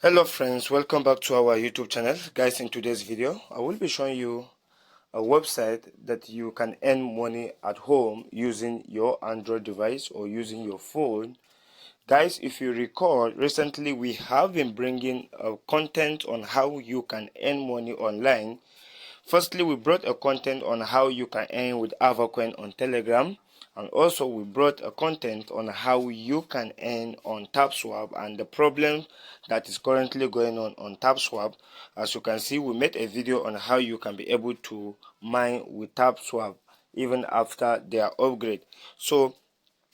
Hello friends, welcome back to our YouTube channel. Guys, in today's video I will be showing you a website that you can earn money at home using your Android device or using your phone. Guys, if you recall, recently we have been bringing content on how you can earn money online. Firstly, we brought a content on how you can earn with Avacoin on Telegram, and also we brought a content on how you can earn on TapSwap and the problem that is currently going on TapSwap. As you can see, we made a video on how you can be able to mine with TapSwap even after their upgrade. So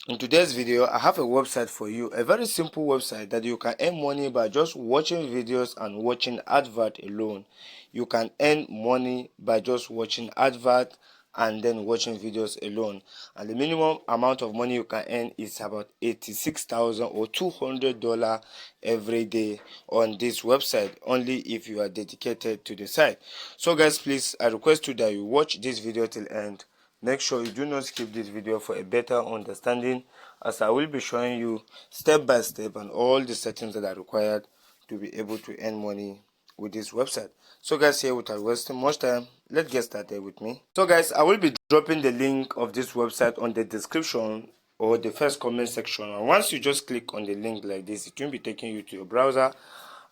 in today's video, I have a website for you, a very simple website that you can earn money by just watching videos and watching advert alone. You can earn money by just watching advert and then watching videos alone, and the minimum amount of money you can earn is about $86,000 or $200 every day on this website, only if you are dedicated to the site. So guys, please, I request you that you watch this video till end. Make sure you do not skip this video for a better understanding, as I will be showing you step by step and all the settings that are required to be able to earn money with this website. So guys, here without wasting much time, let's get started with me. So guys, I will be dropping the link of this website on the description or the first comment section, and once you just click on the link like this, it will be taking you to your browser.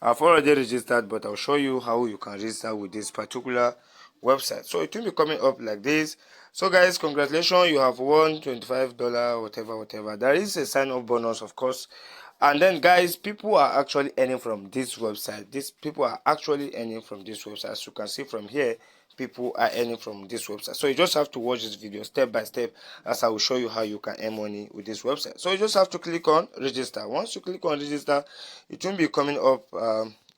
I've already registered, but I'll show you how you can register with this particular website. So it will be coming up like this. So guys, congratulations, you have won $25, whatever. There is a sign up bonus, of course. And then guys, people are actually earning from this website. These people are actually earning from this website. As you can see from here, people are earning from this website. So you just have to watch this video step by step as I will show you how you can earn money with this website. So you just have to click on register. Once you click on register, it will be coming up.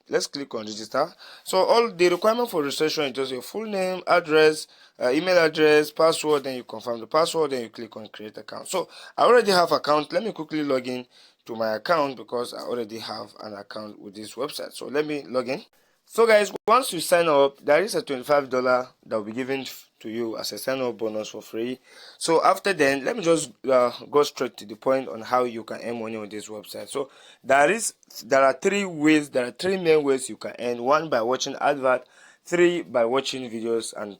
Let's click on register. So all the requirement for registration is just your full name, address, email address, password, then you confirm the password, then you click on create account. So I already have account. Let me quickly log in to my account because I already have an account with this website. So let me log in. So guys, once you sign up, there is a $25 that will be given to you as a sign up bonus for free. So after then, let me just go straight to the point on how you can earn money on this website. So there are three main ways you can earn. One, by watching advert, three, by watching videos, and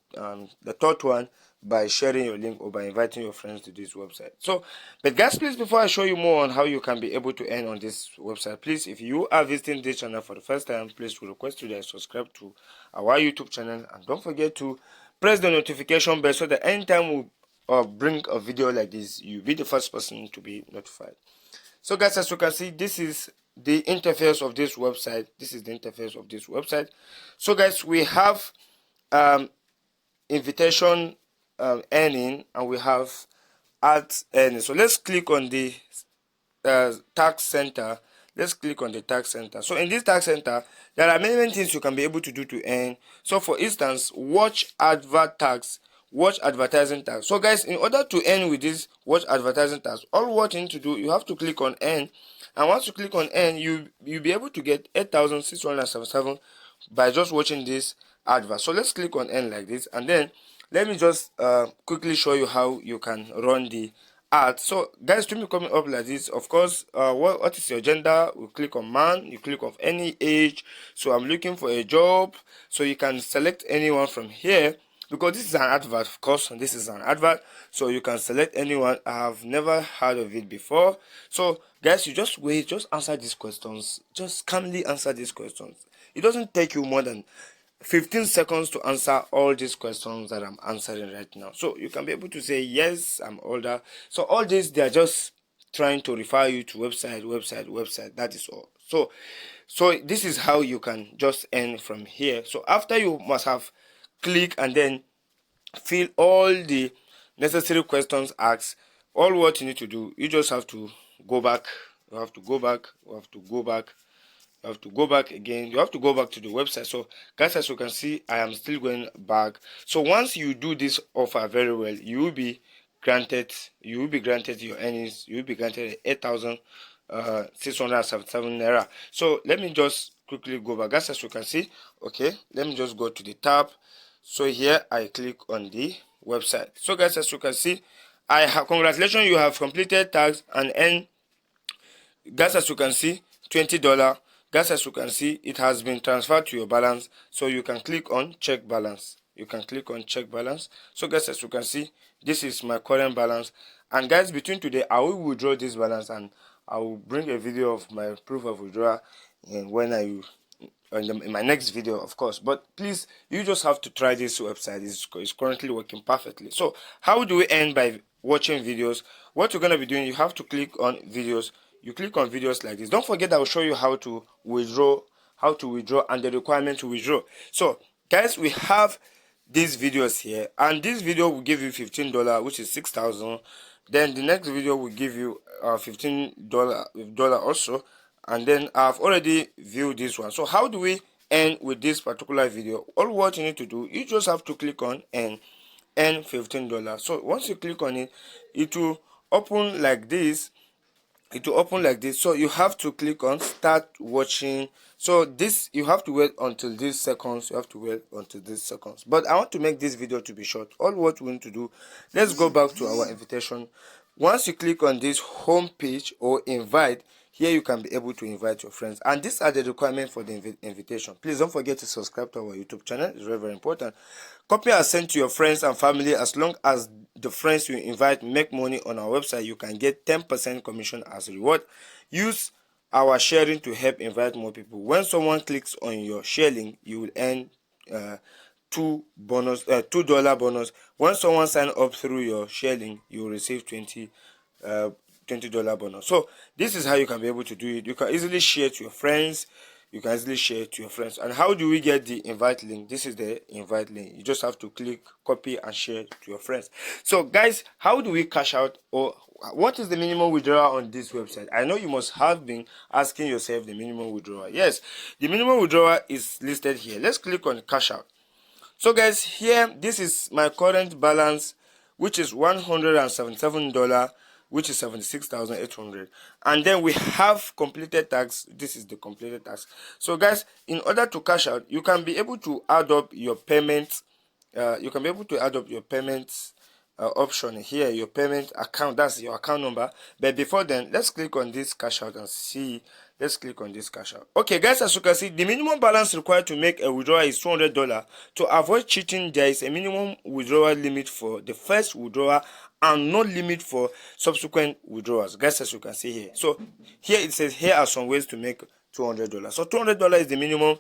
the third one, by sharing your link or by inviting your friends to this website. So, but guys, please, before I show you more on how you can be able to earn on this website, please, if you are visiting this channel for the first time, please, we request you that subscribe to our YouTube channel, and don't forget to press the notification bell so that anytime we bring a video like this, you'll be the first person to be notified. So guys, as you can see, this is the interface of this website. So guys, we have invitation earning, and we have ads earning. So let's click on the tax center. So in this tax center, there are many things you can be able to do to earn. So for instance, watch advertising tax. So guys, in order to earn with this watch advertising tax, all what you need to do, you have to click on earn, and once you click on earn, you'll be able to get 8,677 by just watching this advert. So let's click on earn like this, and then let me just quickly show you how you can run the ad. So guys, to me coming up like this, of course, what is your gender? We click on man, you click on any age. So I'm looking for a job, so you can select anyone from here, because this is an advert, of course, and this is an advert, so you can select anyone. I have never heard of it before. So guys, you just wait, just answer these questions, just calmly answer these questions. It doesn't take you more than 15 seconds to answer all these questions that I'm answering right now. So you can be able to say yes, I'm older. So all this, they are just trying to refer you to website. That is all. So this is how you can just earn from here. So after you must have click and then fill all the necessary questions asked, all what you need to do, you just have to go back. You have to go back again. You have to go back to the website. So guys, as you can see, I am still going back. So once you do this offer very well, you will be granted your earnings. You will be granted 8,677 naira. So let me just quickly go back. Guys, as you can see, okay, let me just go to the tab. So here I click on the website. So guys, as you can see, congratulations, you have completed tax and earn. Guys, as you can see, $20. guys, as you can see, it has been transferred to your balance. So you can click on check balance. You can click on check balance. So guys, as you can see, this is my current balance. And guys, between today, I will withdraw this balance, and I will bring a video of my proof of withdrawal when in my next video, of course. But please, you just have to try this website. It's currently working perfectly. So how do we end? By watching videos. What you're going to be doing, you have to click on videos. You click on videos like this. Don't forget, I will show you how to withdraw and the requirement to withdraw. So guys, we have these videos here, and this video will give you $15, which is 6,000. Then the next video will give you $15 also, and then I've already viewed this one. So how do we end with this particular video? All what you need to do, you just have to click on end $15. So once you click on it, it will open like this. So you have to click on start watching. So this, you have to wait until these seconds. But I want to make this video to be short. All what we need to do, let's go back to our invitation. Once you click on this home page or invite, here you can be able to invite your friends, and these are the requirements for the invitation. Please don't forget to subscribe to our YouTube channel. It's very important. Copy and send to your friends and family. As long as the friends you invite make money on our website, you can get 10% commission as a reward. Use our sharing to help invite more people. When someone clicks on your share link, you will earn $2 bonus. When someone signs up through your share link, you will receive $20 bonus. So this is how you can be able to do it. You can easily share to your friends. And how do we get the invite link? This is the invite link. You just have to click copy and share to your friends. So guys, how do we cash out, or what is the minimum withdrawal on this website? I know you must have been asking yourself the minimum withdrawal. Yes, the minimum withdrawal is listed here. Let's click on cash out. So guys, here, this is my current balance, which is $177, which is 76,800. And then we have completed tax. This is the completed tax. So guys, in order to cash out, you can be able to add up your payments. Option here, your payment account. That's your account number. But before then, let's click on this cash out and see. Let's click on this cash out. Okay guys, as you can see, the minimum balance required to make a withdrawal is $200. To avoid cheating, there is a minimum withdrawal limit for the first withdrawal and no limit for subsequent withdrawals, guys, as you can see here. So here it says, here are some ways to make $200. So $200 is the minimum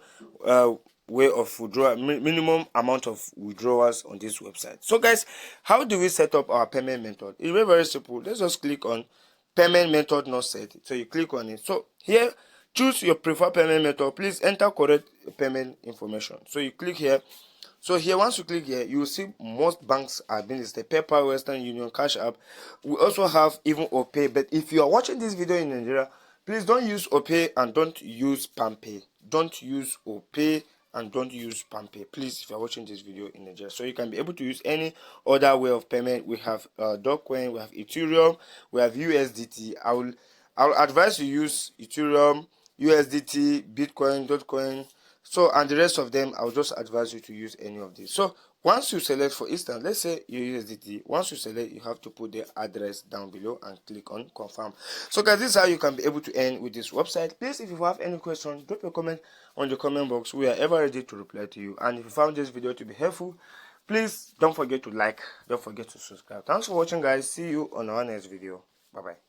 way of withdrawal, minimum amount of withdrawals on this website. So guys, how do we set up our payment method? It's very, very simple. Let's just click on payment method not set. So you click on it. So here, choose your preferred payment method. Please enter correct payment information. So you click here. So here, once you click here, you will see most banks are being listed: PayPal, Western Union, Cash App. We also have even OPay. But if you are watching this video in Nigeria, please don't use OPay and don't use PalmPay. Don't use OPay and don't use PalmPay, please, if you are watching this video in Nigeria. So you can be able to use any other way of payment. We have Dogecoin, we have Ethereum, we have USDT. I'll advise you use Ethereum, USDT, Bitcoin, Dogecoin. So, and the rest of them, I'll just advise you to use any of these. So once you select, for instance, let's say your USDT, once you select, you have to put the address down below and click on confirm. So guys, this is how you can be able to earn with this website. Please, if you have any question, drop a comment on the comment box. We are ever ready to reply to you. And if you found this video to be helpful, please don't forget to like, don't forget to subscribe. Thanks for watching, guys. See you on our next video. Bye bye.